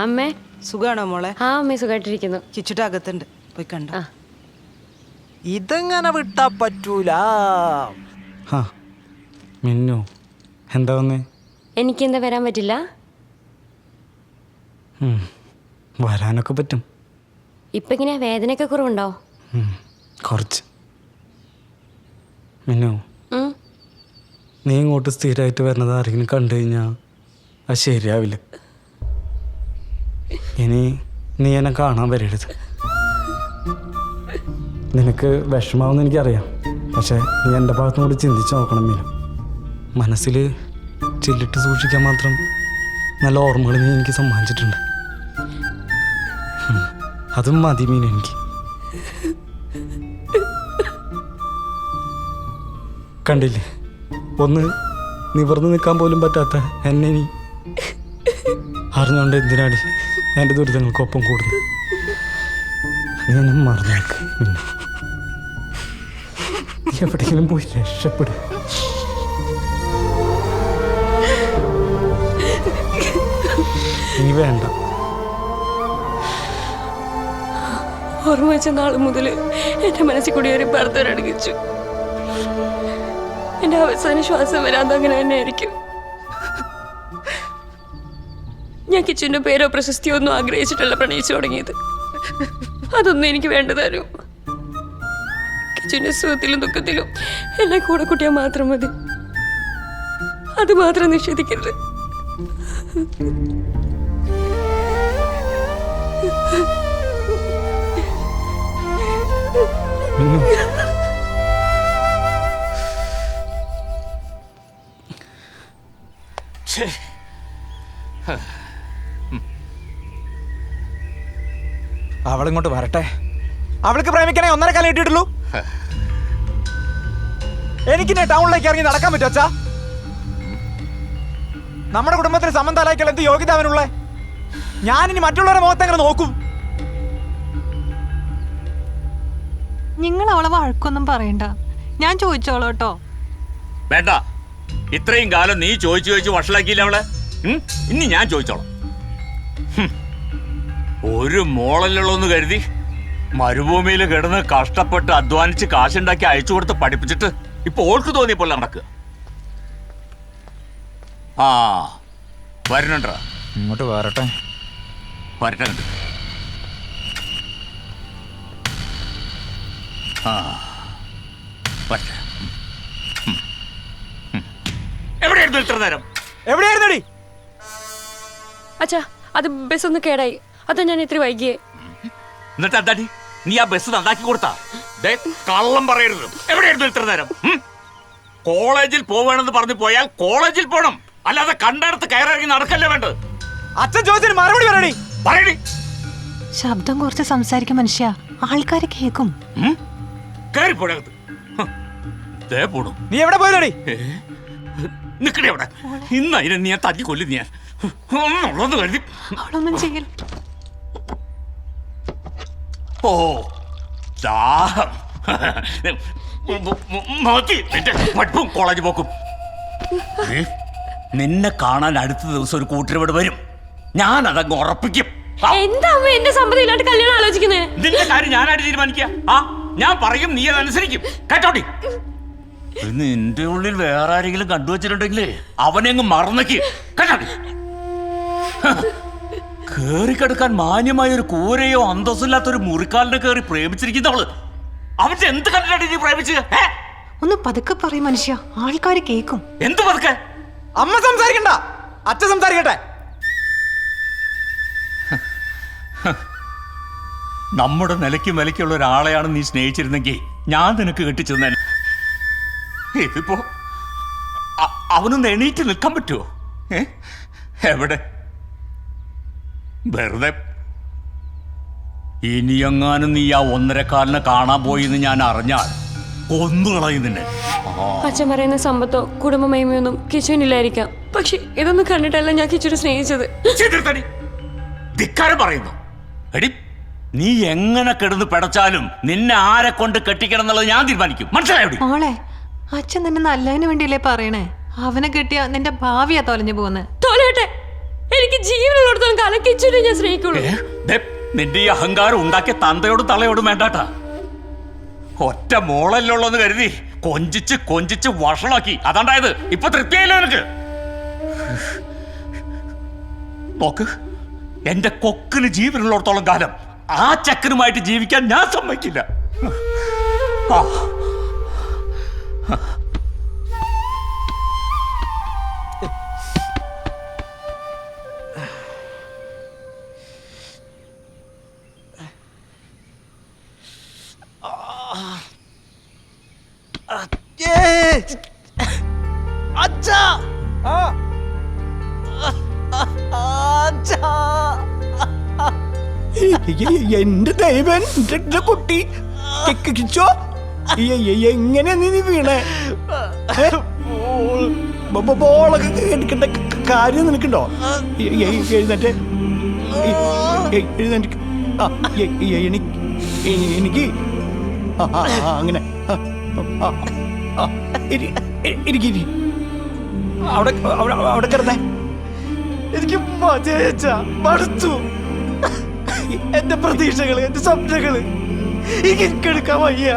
അമ്മേ സുഖാണോ മോളെ? ആ അമ്മേ സുഖമായിട്ടിരിക്കുന്നു. കിച്ചുട്ട അകത്തുണ്ട്, പോയി കണ്ടോ. ഇതെങ്ങനെ വിട്ടാ പറ്റൂല. മിന്നു എന്താ വന്നേ? എനിക്കെന്താ വരാൻ പറ്റില്ല? വരാനൊക്കെ പറ്റും. ഇപ്പൊ ഇങ്ങനെ വേദനയൊക്കെ കുറവുണ്ടോ? കുറച്ച്. മിന്നു, നീ ഇങ്ങോട്ട് സ്ഥിരമായിട്ട് വരുന്നത് ആരെങ്കിലും കണ്ടു കഴിഞ്ഞാൽ അത് ശരിയാവില്ല. ഇനി നീ എന്നെ കാണാൻ വരരുത്. നിനക്ക് വിഷമാവെന്ന് എനിക്കറിയാം, പക്ഷെ നീ എൻ്റെ ഭാഗത്തും കൂടി ചിന്തിച്ച് നോക്കണം മീനു. മനസ്സിൽ ചില്ലിട്ട് സൂക്ഷിക്കാൻ മാത്രം നല്ല ഓർമ്മകൾ നീ എനിക്ക് സമ്മാനിച്ചിട്ടുണ്ട്. അതും മതി മീനു എനിക്ക്. കണ്ടില്ലേ, ഒന്ന് നിവർന്ന് നിൽക്കാൻ പോലും പറ്റാത്ത എന്നെ നീ അറിഞ്ഞുകൊണ്ട് എന്തിനാണ് എൻ്റെ ദുരിതങ്ങൾക്കൊപ്പം കൂടുന്നു? നീ എന്നെ മറന്നേക്ക്. പിന്നെ നീ എവിടെയെങ്കിലും പോയി രക്ഷപ്പെടുക. ഇനി വേണ്ട. ഓർമ്മ വെച്ച നാൾ മുതൽ എൻ്റെ മനസ്സിൽ കൂടി ഒരു പ്രാർത്ഥനടങ്ങിച്ചു. എൻ്റെ അവസാന ശ്വാസം വരാതെ അങ്ങനെ തന്നെ ആയിരിക്കും. ഞാൻ കിച്ചുവിൻ്റെ പേരോ പ്രശസ്തിയോ ഒന്നും ആഗ്രഹിച്ചിട്ടല്ല പ്രണയിച്ചു തുടങ്ങിയത്. അതൊന്നും എനിക്ക് വേണ്ടതാരും. കിച്ചുവിൻ്റെ സുഖത്തിലും ദുഃഖത്തിലും എന്നെ കൂടെ കൂട്ടിയാൽ മാത്രം മതി. അത് മാത്രം നിഷേധിക്കരുത്. അവളിങ്ങോട്ട് വരട്ടെ. അവൾക്ക് പ്രേമിക്കണേ 1.5 കാലം ഇട്ടിട്ടുള്ളൂ. എനിക്ക് ടൗണിലേക്ക് ഇറങ്ങി നടക്കാൻ പറ്റും അച്ഛാ? നമ്മുടെ കുടുംബത്തിന് സംബന്ധാലായിക്കുള്ള എന്ത് യോഗ്യത അവനുള്ളേ? ഞാനിനി മറ്റുള്ളവരുടെ മുഖത്ത് എങ്ങനെ നോക്കും? നിങ്ങൾ അവളെ വഴക്കൊന്നും പറയണ്ട, ഞാൻ ചോദിച്ചോളൂ കേട്ടോ. വേണ്ട, ഇത്രയും കാലം നീ ചോദിച്ചു വഷളാക്കിയില്ല അവളെ. ഇനി ഞാൻ ചോദിച്ചോളാം. ഒരു മോളല്ലുള്ളൂന്ന് കരുതി മരുഭൂമിയിൽ കിടന്ന് കഷ്ടപ്പെട്ട് അധ്വാനിച്ച് കാശുണ്ടാക്കി അയച്ചു കൊടുത്ത് പഠിപ്പിച്ചിട്ട് ഇപ്പൊ ഓൾക്ക് തോന്നിയപ്പോൾ നടക്കുക. ആ വരണണ്ടാ, ഇങ്ങോട്ട് വരട്ടെ. വരട്ടെ കണ്ട്. ആ വരട്ടെ. എവിടെയായിരുന്നു ഇത്ര നേരം? എവിടെയായിരുന്നടി? അച്ഛാ, അത് ബസ് ഒന്ന് കേടായി, അതാ ഞാൻ ഇത്തിരി വൈകിയേ. എന്നിട്ട് എന്താടി നീ ആ ബസ് നന്നാക്കി കൊടുത്താ? കള്ളം പറയരുത്. എവിടെയായിരുന്നു ഇത്ര നേരം? കോളേജിൽ പോവേണമെന്ന് പറഞ്ഞു പോയാൽ കോളേജിൽ പോണം, അല്ലാതെ കണ്ടടുത്ത് കയറിറങ്ങി നടക്കല്ലേ വേണ്ടത്. അച്ഛൻ ചോദിച്ചതിന് മറുപടി പറയടി. പറയടി. ശബ്ദം കുറച്ച് സംസാരിക്കും മനുഷ്യ, ആൾക്കാര് കേക്കും. കേറിപ്പോടകത്ത്. ദേ പോടും. നീ എവിടെ പോയതടി? നിക്കണേ അവിടെ. ഇന്ന് അതിനെ നീ തല്ലി കൊല്ലി ഞാൻ ഒന്നുള്ളത് കരുതി. അവളൊന്നും ചെയ്യൽ. ഓ ദാഹം. മതി നിന്റെ പഠിപ്പും കോളേജ് പോക്കും. നിന്നെ കാണാൻ അടുത്ത ദിവസം ഒരു കൂട്ടരിവിടെ വരും. ഞാൻ അതങ്ങ് ഉറപ്പിക്കും. എന്താ അമ്മ എന്റെ സമ്മതമില്ലാണ്ട് കല്യാണം ആലോചിക്കുന്നേ? നിന്റെ കാര്യം ഞാനായിട്ട് തീരുമാനിക്കുക. ആ ഞാൻ പറയും, നീ അതനുസരിക്കും. കേട്ടോടി. നിന്റെ ഉള്ളിൽ വേറെ ആരെങ്കിലും കണ്ടുവച്ചിട്ടുണ്ടെങ്കിലേ അവനെ അങ്ങ് മറന്നേക്ക്. കേട്ടോടി. കേറിക്കെടുക്കാൻ മാന്യമായ ഒരു കൂരയോ അന്തസ്സില്ലാത്തൊരു മുറിക്കാലിനെ കയറി പ്രേമിച്ചിരിക്കുന്നവള്. അവന്റെ എന്ത് കണ്ടിട്ടാണ് നീ പ്രേമിച്ചത്? ഒന്ന് പതുക്കെ പറയും മനുഷ്യ, ആൾക്കാര് കേക്കും. എന്ത് പതുക്കെ? അമ്മ സംസാരിക്കണ്ട, അച്ഛൻ സംസാരിക്കട്ടെ. നമ്മുടെ നിലയ്ക്ക് വിലയ്ക്കുള്ള ഒരാളെയാണ് നീ സ്നേഹിച്ചിരുന്നെങ്കിൽ ഞാൻ നിനക്ക് കെട്ടിച്ചെന്നെ. ഇതിപ്പോ അവനൊന്ന് എണീറ്റ് നിൽക്കാൻ പറ്റുമോ? എവിടെ? വെറുതെ ഇനിയെങ്ങാനും നീ ആ 1.25 കാണാൻ പോയിന്ന് ഞാൻ അറിഞ്ഞാൽ കൊന്നുകളയും നിന്നെ. അച്ഛൻ പറയുന്ന സമ്പത്തോ കുടുംബ മഹിമയൊന്നും കിച്ചുവിനില്ലായിരിക്കാം. പക്ഷെ ഇതൊന്നും കണ്ടിട്ടല്ല ഞാൻ കിച്ചുവിനെ സ്നേഹിച്ചത്. ധിക്കാരം പറയുന്നു. എടി, നീ എങ്ങനെ കിടന്ന് പിടച്ചാലും നിന്നെ ആരെ കൊണ്ട് കെട്ടിക്കണം എന്നുള്ളത് ഞാൻ തീരുമാനിക്കും. മനസ്സിലായോടി? മോളെ, അച്ഛൻ നിന്നെ നല്ലതിന് വേണ്ടിയല്ലേ പറയണേ. അവനെ കെട്ടിയ നിന്റെ ഭാവിയാ തൊലഞ്ഞു പോകുന്നത്. തോലട്ടെ, എനിക്ക് ജീവനുള്ളിടത്തോളം കാലം കിച്ചുവിനെ ഞാൻ സ്നേഹിക്കുള്ളൂ. നിന്റെ ഈ അഹങ്കാരം ഉണ്ടാക്കിയ തന്തയോടും തളയോടും വേണ്ടാട്ടാ. ഒറ്റ മോളല്ലുള്ളൂന്ന് കരുതി കൊഞ്ചിച്ച് കൊഞ്ചിച്ച് വഷളാക്കി. അതാണ്ടായത്. ഇപ്പൊ തൃപ്തിയായില്ലോ നിനക്ക്? നോക്ക്, എന്റെ കൊക്കിന് ജീവനുള്ളിടത്തോളം കാലം ആ ചക്കനുമായിട്ട് ജീവിക്കാൻ ഞാൻ സമ്മതിക്കില്ല. ആ അച്ഛാ, എന്റെ ദൈവൻ, എന്റെ കുട്ടി കിച്ചോ, എങ്ങനെയാ നീ വീണേ? ബോളൊക്കെ എടുക്കേണ്ട കാര്യം നിനക്കുണ്ടോ? എഴുന്നേറ്റ് എഴുന്നേറ്റ്. എനിക്ക് അങ്ങനെ അവിടെ കിടന്നേ. എനിക്ക് മടുത്തു. എന്റെ പ്രതീക്ഷകള്, എന്റെ സ്വപ്നങ്ങള് എനിക്ക് എടുക്കാൻ വയ്യ.